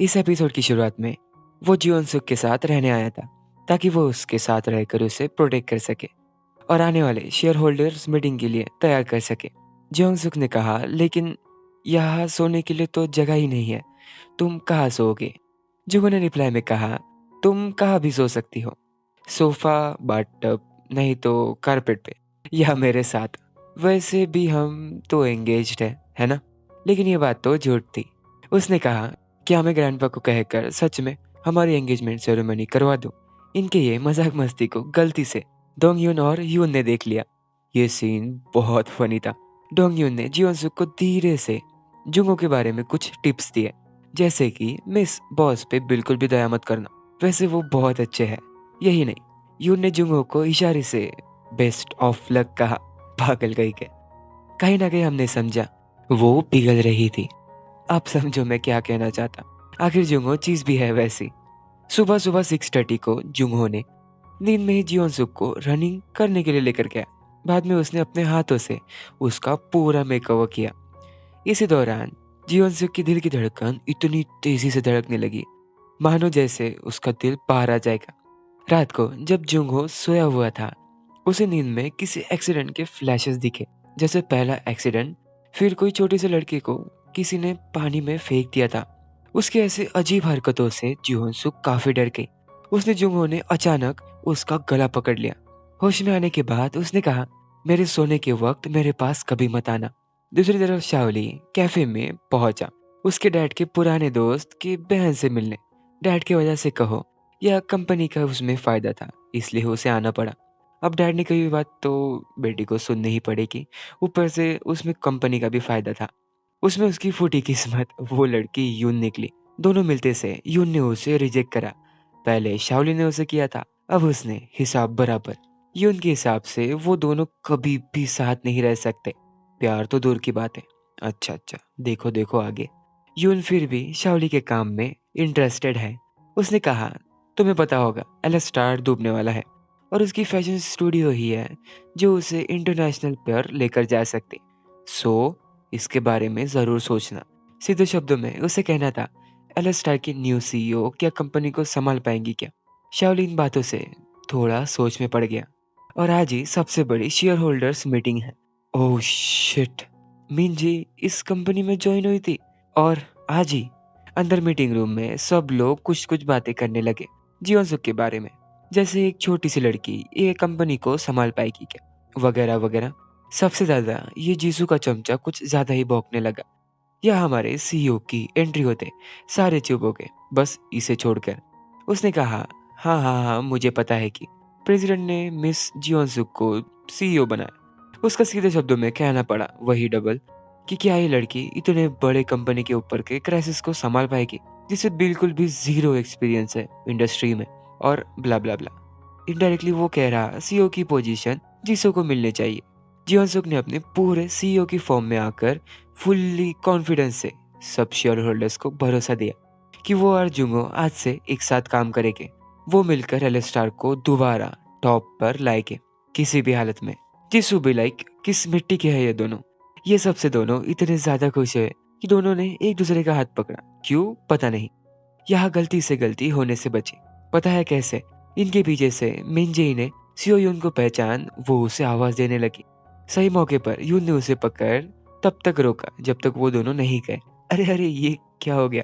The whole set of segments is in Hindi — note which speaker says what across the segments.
Speaker 1: इस एपिसोड की शुरुआत में वो जियोन सुक के साथ रहने आया था ताकि वो उसके साथ रहकर उसे प्रोटेक्ट कर सके और आने वाले शेयर होल्डर्स मीटिंग के लिए तैयार कर सके। जियोन सुक ने कहा, लेकिन यहाँ सोने के लिए तो जगह ही नहीं है, तुम कहाँ सोओगे? जुगो ने रिप्लाई में कहा, तुम कहाँ भी सो सकती हो, सोफा, बाथटब, नहीं तो कारपेट पे, या मेरे साथ। वैसे भी हम तो एंगेज्ड है ना? लेकिन ये बात तो झूठ थी। उसने कहा कि हमें ग्रैंडपा को कहकर सच में हमारी एंगेजमेंट सेरेमनी करवा दो। इनके ये मजाक मस्ती को गलती से डोंग यून और यून ने देख लिया। ये सीन बहुत फनी था। डोंग यून ने जियोन सुक को धीरे से जुंगो के बारे में कुछ टिप्स दिए, जैसे कि मिस बॉस पे बिल्कुल भी दया मत करना, वैसे वो बहुत अच्छे हैं। यही नहीं, यून ने जुंगो को इशारे से बेस्ट ऑफ लक कहा। पागल गई के। कहीं ना कहीं हमने समझा वो पिघल रही थी। आप समझो मैं क्या कहना चाहता। आखिर जुंगो चीज भी है वैसी। सुबह सुबह 6:30 को जुंगो ने नींद में ही जियोन सुक को रनिंग करने के लिए लेकर गया। बाद में उसने अपने हाथों से उसका पूरा मेकओवर किया। इसी दौरान जियोन सुक की दिल की धड़कन इतनी तेजी से धड़कने लगी मानो जैसे उसका दिल बाहर आ जाएगा। रात को जब जुंगो सोया हुआ था, उसे नींद में किसी एक्सीडेंट के फ्लैशेस दिखे, जैसे पहला एक्सीडेंट, फिर कोई छोटे से लड़के को किसी ने पानी में फेंक दिया था। उसकी ऐसे अजीब हरकतों से जिहोन सुक काफी डर गई। उसने जुंगो ने अचानक उसका गला पकड़ लिया। होश में आने के बाद उसने कहा, मेरे सोने के वक्त मेरे पास कभी मत आना। दूसरी तरफ शाओली कैफे में पहुंचा उसके डैड के पुराने दोस्त की बहन से मिलने। डैड की वजह से कहो या कंपनी का उसमें फायदा था, इसलिए उसे आना पड़ा। अब डैड ने कही हुई बात तो बेटी को सुननी ही पड़ेगी। ऊपर से उसमें कंपनी का भी फायदा था। उसमें उसकी फूटी किस्मत वो लड़की यून निकली। दोनों मिलते से यून ने उसे रिजेक्ट करा। पहले शाओली ने उसे किया था, अब उसने हिसाब बराबर। यून के हिसाब से वो दोनों कभी भी साथ नहीं रह सकते। प्यार तो दूर की बात है। अच्छा अच्छा, देखो देखो आगे। यून फिर भी शाओली के काम में इंटरेस्टेड है। उसने कहा, तुम्हें पता होगा एलेस्टार डूबने वाला है और उसकी फैशन स्टूडियो ही है जो उसे इंटरनेशनल पर लेकर जा सकती। सो इसके बारे में जरूर सोचना। सीधे शब्दों में उसे कहना था, एलेस्टार की न्यू सीईओ क्या कंपनी को संभाल पाएंगी क्या? शाओली इन बातों से थोड़ा सोच में पड़ गया। और आज ही सबसे बड़ी शेयर होल्डर्स मीटिंग है। ओह शिट, मीन जी इस कंपनी में ज्वाइन हुई थी। और आज ही अंदर मीटिंग रूम में सब लोग कुछ कुछ बातें करने लगे जीवन सुख के बारे में, जैसे एक छोटी सी लड़की ये कंपनी को संभाल पाएगी क्या, वगैरह वगैरह। सबसे ज्यादा ये जीसू का चमचा कुछ ज्यादा ही भौंकने लगा। यह हमारे सीईओ की एंट्री होते सारे चुप हो गए, बस इसे छोड़कर। उसने कहा, हाँ हाँ हाँ, मुझे पता है कि प्रेसिडेंट ने मिस जियोन सुक को सीईओ बनाया। उसका सीधे शब्दों में कहना पड़ा वही डबल कि क्या ये लड़की इतने बड़े कंपनी के ऊपर के क्राइसिस को संभाल पाएगी जिसे बिल्कुल भी जीरो एक्सपीरियंस है इंडस्ट्री में, और ब्ला ब्ला ब्ला। इनडायरेक्टली वो कह रहा सीईओ की पोजीशन जिसो को मिलनी चाहिए। जियोन सुक ने अपने पूरे सीईओ की फॉर्म में आकर फुल्ली कॉन्फिडेंस से सब शेयर होल्डर्स को भरोसा दिया कि वो और जुंगो आज से एक साथ काम करेंगे। वो मिलकर एलेस्टार को दोबारा टॉप पर लाएंगे किसी भी हालत में। जिसू भी लाइक किस मिट्टी के है ये दोनों। ये सबसे दोनों इतने ज्यादा खुश हुए कि दोनों ने एक दूसरे का हाथ पकड़ा। क्यों पता नहीं, यह गलती से गलती होने से बची। पता है कैसे? इनके पीछे से मिनजेई ने सियो यून को पहचान वो उसे आवाज देने लगी। सही मौके पर यून ने उसे पकड़ तब तक रोका जब तक वो दोनों नहीं गए। अरे अरे ये क्या हो गया?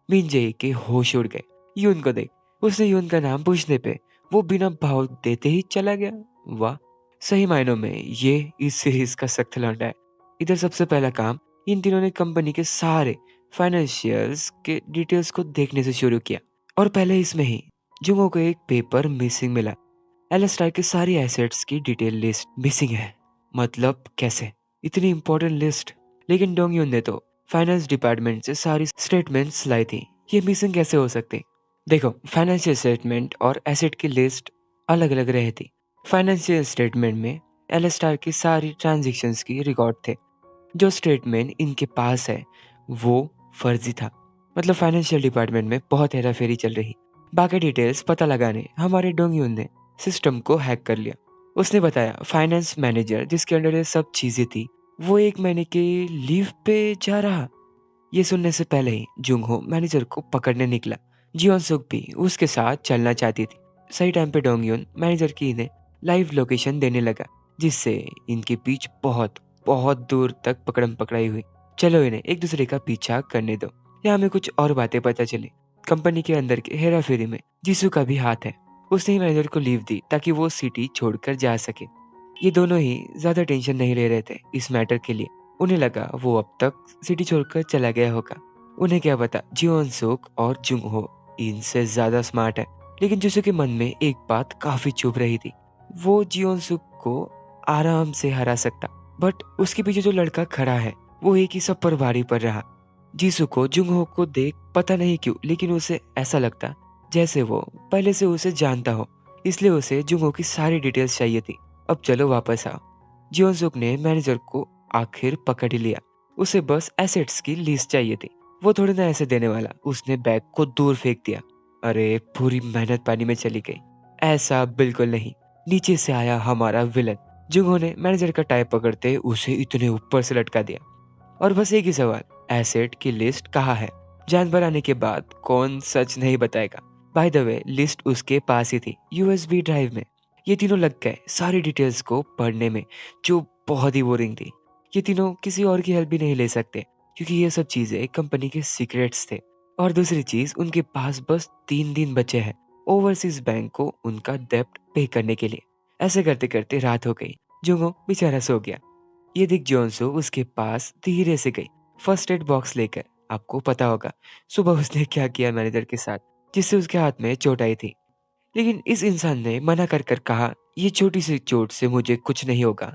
Speaker 1: मिनजेई के होश उड़ गए। यून को देख, उसने यून का नाम पूछने पे वो बिना भाव देते ही चला गया। वाह, सही मायनों में ये इस सीरीज का सख्त लौंडा है। इधर सबसे पहला काम इन तीनों ने कंपनी के सारे फाइनेंशियल्स के डिटेल्स को देखने से शुरू किया। और पहले इसमें ही जुंगो को एक पेपर मिसिंग मिला। एलेस्टार के सारी एसेट्स की डिटेल लिस्ट मिसिंग है। मतलब कैसे इतनी इंपॉर्टेंट लिस्ट? लेकिन डोंग यून ने तो फाइनेंस डिपार्टमेंट से सारी स्टेटमेंट्स लाई थी, ये मिसिंग कैसे हो सकती? देखो, फाइनेंशियल स्टेटमेंट और एसेट की लिस्ट अलग अलग रहती। फाइनेंशियल स्टेटमेंट में एलेस्टार की सारी ट्रांजेक्शन्स की रिकॉर्ड थे। जो स्टेटमेंट इनके पास है वो फर्जी था। मतलब फाइनेंशियल डिपार्टमेंट में बहुत हेराफेरी चल रही। बाकी डिटेल्स पता लगाने हमारे डोंगयून ने सिस्टम को हैक कर लिया। उसने बताया फाइनेंस मैनेजर जिसके अंडर ये सब चीजें थी वो 1 महीने के लीव पे जा रहा। ये सुनने से पहले ही जुंग हो मैनेजर को पकड़ने निकला। जियोन सुक भी उसके साथ चलना चाहती थी। सही टाइम पे डोंग यून मैनेजर की इन्हें लाइव लोकेशन देने लगा, जिससे इनके बीच बहुत बहुत दूर तक पकड़म पकड़ाई हुई। चलो इन्हें एक दूसरे का पीछा करने दो। यहाँ हमें कुछ और बातें पता चली। कंपनी के अंदर के हेरा फेरी में जीसू का भी हाथ है। उसने ही मैनेजर को लीव दी ताकि वो सिटी छोड़कर जा सके। ये दोनों ही ज्यादा टेंशन नहीं ले रहे थे इस मैटर के लिए। उन्हें लगा वो अब तक सिटी छोड़कर चला गया होगा। उन्हें क्या पता जियोन सुक और जुंग हो इनसे ज्यादा स्मार्ट है। लेकिन जीसू के मन में एक बात काफी चुभ रही थी। वो जियोन सुक को आराम से हरा सकता, बट उसके पीछे जो लड़का खड़ा है वो एक ही सब पर भारी पड़ रहा। जीसू को जुंगहो को देख पता नहीं क्यों, लेकिन उसे ऐसा लगता जैसे वो पहले से उसे जानता हो, इसलिए उसे जुंगहो की सारी डिटेल्स चाहिए थी। अब चलो वापस आओ। जियोन सुक ने मैनेजर को आखिर पकड़ ही लिया। उसे बस एसेट्स की लिस्ट चाहिए थी। वो थोड़ी ना ऐसे देने वाला। उसने बैग को दूर फेंक दिया। अरे पूरी मेहनत पानी में चली गई। ऐसा बिल्कुल नहीं। नीचे से आया हमारा विलन। जुंगहो ने मैनेजर का टाई पकड़ते उसे इतने ऊपर से लटका दिया। और बस एक ही सवाल, एसेट की लिस्ट कहाँ है? जान पर आने के बाद कौन सच नहीं बताएगा। बाय द वे लिस्ट उसके पास ही थी, यूएसबी ड्राइव में। ये तीनों लग गए सारी डिटेल्स को पढ़ने में, जो बहुत ही बोरिंग थी। ये तीनों किसी और की हेल्प भी नहीं ले सकते, क्योंकि ये सब चीजें कंपनी के सीक्रेट्स थे। और दूसरी चीज, उनके पास बस 3 दिन बचे हैं ओवरसीज बैंक को उनका डेब्ट पे करने के लिए। ऐसे करते करते रात हो गई। जुंगो बेचारा सो गया। ये दिख जोनसो उसके पास धीरे से गई, फर्स्ट एड बॉक्स लेकर। आपको पता होगा सुबह उसने क्या किया मैनेजर के साथ, जिससे उसके हाथ में चोट आई थी। लेकिन इस इंसान ने मना कर कर कहा, ये छोटी सी चोट से मुझे कुछ नहीं होगा।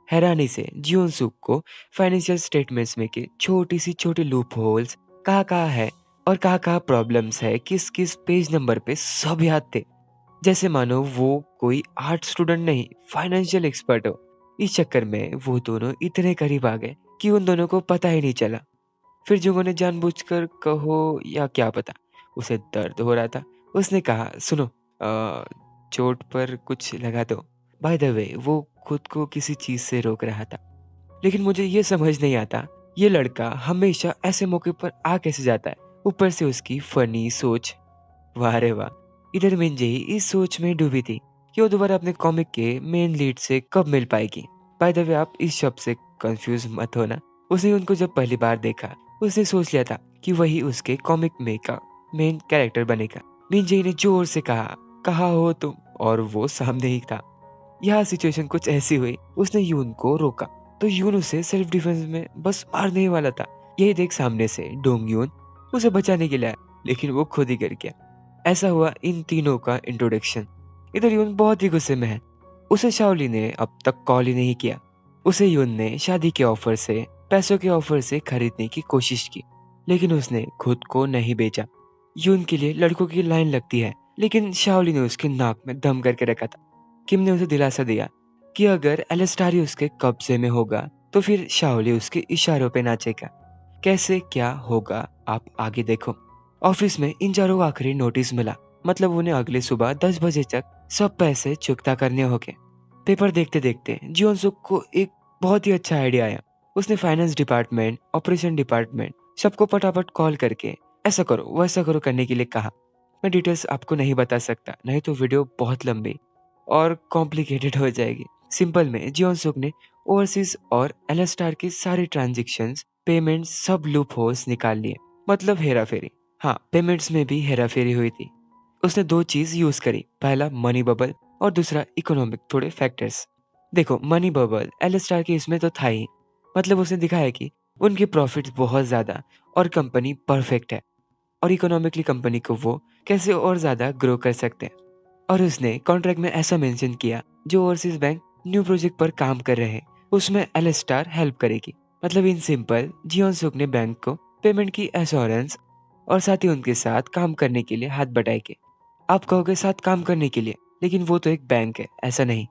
Speaker 1: हैरानी से जियोन सुक को फाइनेंशियल स्टेटमेंट्स में के छोटी सी छोटे लूप होल्स कहाँ है और कहाँ प्रॉब्लम्स है, किस किस पेज नंबर पे, सब याद थे। जैसे मानो वो कोई आर्ट स्टूडेंट नहीं, फाइनेंशियल एक्सपर्ट हो। इस चक्कर में वो दोनों इतने करीब आ गए कि उन दोनों को पता ही नहीं चला। फिर जुंगो ने जानबूझकर कहो या क्या पता, उसे दर्द हो रहा था। उसने कहा, सुनो, चोट पर कुछ लगा दो। बाय द वे वो खुद को किसी चीज से रोक रहा था। लेकिन मुझे ये समझ नहीं आता, ये लड़का हमेशा ऐसे मौके पर आ कैसे जाता है। ऊपर से उसकी फनी सोच। वाह रे वाह। इधर मिंजे इस सोच में डूबी थी कि वो दोबारा अपने कॉमिक के मेन लीड से कब मिल पाएगी। बाय द वे आप इस शब्द से कंफ्यूज मत होना। उसने उनको जब पहली बार देखा उसने सोच लिया था कि वही उसके कॉमिक में का मेन कैरेक्टर बनेगा। मिंजे ने जोर से कहा, कहा हो तुम, और वो सामने ही था। यह सिचुएशन कुछ ऐसी हुई, उसने यून को रोका तो यून उसे सेल्फ डिफेंस में बस मारने ही वाला था। यही देख सामने से डोंग यून उसे बचाने के लिए आया, लेकिन वो खुद ही गिर गया। ऐसा हुआ इन तीनों का इंट्रोडक्शन। इधर यून बहुत ही गुस्से में है। उसे शाओली ने अब तक कॉल ही नहीं किया। उसे यून ने शादी के ऑफर से, पैसों के ऑफर से खरीदने की कोशिश की, लेकिन उसने खुद को नहीं बेचा। यून के लिए लड़कों की लाइन लगती है, लेकिन शाओली ने उसके नाक में दम करके रखा था। किम ने उसे दिलासा दिया कि अगर एलेस्टारी उसके कब्जे में होगा तो फिर शाओली उसके इशारों पे नाचेगा। कैसे क्या होगा आप आगे देखो। ऑफिस में इन चारों को आखिरी नोटिस मिला, मतलब उन्हें अगले सुबह 10 बजे तक सब पैसे चुकता करने होंगे। पेपर देखते देखते जियोन सुक को एक बहुत ही अच्छा आइडिया आया। उसने फाइनेंस डिपार्टमेंट, ऑपरेशन डिपार्टमेंट सबको फटाफट कॉल करके ऐसा करो वैसा करो करने के लिए कहा। मैं डिटेल्स आपको नहीं बता सकता, नहीं तो वीडियो बहुत लंबी और कॉम्प्लिकेटेड हो जाएगी। सिंपल में जियोन सुक ने ओवरसीज और एलस्टार के सारे ट्रांजेक्शन्स, पेमेंट सब लूप होल्स निकाल लिए, मतलब हेरा फेरी। हाँ, पेमेंट्स में भी हेरा फेरी हुई थी। उसने दो चीज यूज करी, पहला मनी बबल और दूसरा इकोनॉमिक थोड़े फैक्टर्स। देखो मनी बबल एलस्टार के इसमें तो था ही, मतलब उसने दिखाया कि उनके प्रॉफिट्स बहुत ज्यादा और कंपनी परफेक्ट है, और इकोनॉमिकली कंपनी को वो कैसे और ज्यादा ग्रो कर सकते हैं। और उसने कॉन्ट्रैक्ट में ऐसा मेंशन किया, जो ओवरसीज बैंक न्यू प्रोजेक्ट पर काम कर रहे हैं उसमें एलस्टार हेल्प करेगी। मतलब इन सिंपल जियोन सुक ने बैंक को पेमेंट की एश्योरेंस और साथ ही उनके साथ काम करने के लिए हाथ बटाएंगे। आप कहोगे साथ काम करने के लिए, लेकिन वो तो एक बैंक है, ऐसा नहीं।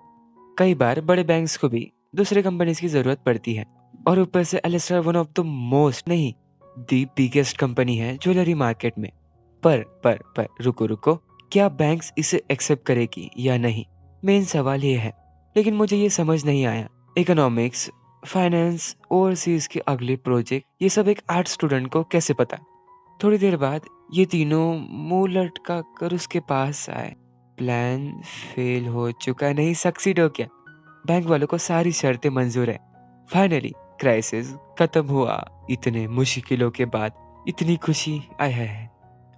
Speaker 1: कई बार बड़े बैंक्स को भी दूसरे कंपनीज की जरूरत पड़ती है, और ऊपर से Alistair one of the most नहीं, दी बिगेस्ट कंपनी है ज्वेलरी मार्केट में। पर रुको रुको, क्या बैंक्स इसे एक्सेप्ट करेगी या नहीं, मेन सवाल ये है। लेकिन मुझे ये समझ नहीं आया, इकोनॉमिक्स फाइनेंस, ओवरसीज के अगले प्रोजेक्ट, ये सब एक आर्ट स्टूडेंट को कैसे पता? थोड़ी देर बाद ये तीनों मुंह लटका कर उसके पास आए। प्लान फेल हो चुका है, नहीं सक्सीड हो गया। बैंक वालों को सारी शर्तें मंजूर है। फाइनली क्राइसिस खत्म हुआ। इतने मुश्किलों के बाद इतनी खुशी, आय है।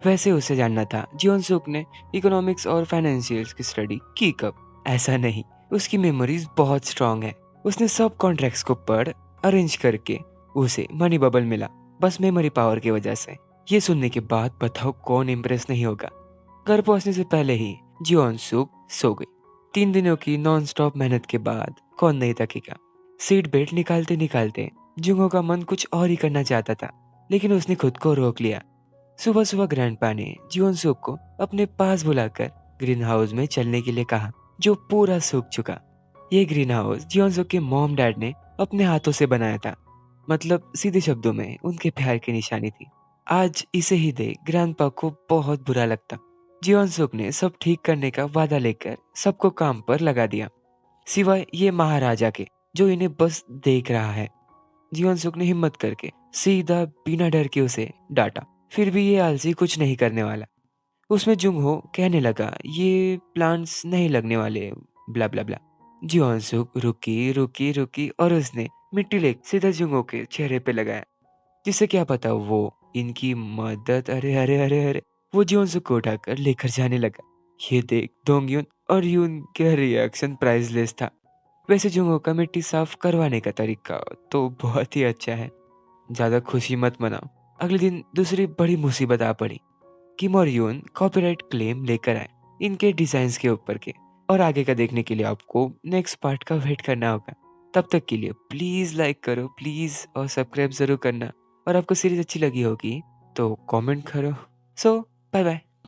Speaker 1: वैसे उसे जानना था जियोन सुक ने इकोनॉमिक्स और फाइनेंशियल्स की स्टडी की कब। ऐसा नहीं, उसकी मेमोरीज बहुत स्ट्रांग है। उसने सब कॉन्ट्रैक्ट्स को पढ़ अरेंज करके उसे मनी बबल मिला, बस मेमोरी पावर की वजह से। ये सुनने के बाद बताओ कौन इम्प्रेस नहीं होगा। घर पहुंचने से पहले ही जियोन सुक सो गई। 3 दिनों की नॉन स्टॉप मेहनत के बाद कौन नहीं थकेगा। सीट बेल्ट निकालते निकालते जुंगो का मन कुछ और ही करना चाहता था, लेकिन उसने खुद को रोक लिया। सुबह सुबह ग्रैंडपा ने जियोन सुक को अपने पास बुलाकर ग्रीन हाउस में चलने के लिए कहा, जो पूरा सूख चुका। ये ग्रीन हाउस जियोन सुक के मॉम डैड ने अपने हाथों से बनाया था। मतलब सीधे शब्दों में उनके प्यार की निशानी थी। आज इसे ही देख ग्रैंडपा को बहुत बुरा लगता। जियोन सुक ने सब ठीक करने का वादा लेकर सबको काम पर लगा दिया, सिवाय ये महाराजा के, जो इन्हें बस देख रहा है। जियोन सुक ने हिम्मत करके सीधा बिना डर के उसे डांटा। फिर भी ये आलसी कुछ नहीं करने वाला। उसमें जुंगहो कहने लगा, ये प्लांट्स नहीं लगने वाले, ब्ला ब्ला ब्ला। जियोन सुक रुकी रुकी रुकी और उसने मिट्टी ले सीधा जुंगहो के चेहरे पे लगाया, जिससे क्या पता वो इनकी मदद। अरे अरे अरे अरे, वो जियोन सुक को उठाकर लेकर जाने लगा। ये देख दोंगयुन और यून का रिएक्शन प्राइसलेस था। वैसे जुंगो का मिट्टी साफ करवाने का तरीका तो बहुत ही अच्छा है। ज्यादा खुशी मत मनाओ। अगले दिन दूसरी बड़ी मुसीबत आ पड़ी। किम और यून कॉपीराइट क्लेम लेकर आए इनके डिजाइन्स के ऊपर के। और आगे का देखने के लिए आपको नेक्स्ट पार्ट का वेट करना होगा। तब तक के लिए प्लीज लाइक करो प्लीज, और सब्सक्राइब जरूर करना। और आपको सीरीज अच्छी लगी होगी तो कमेंट करो। सो बाय बाय।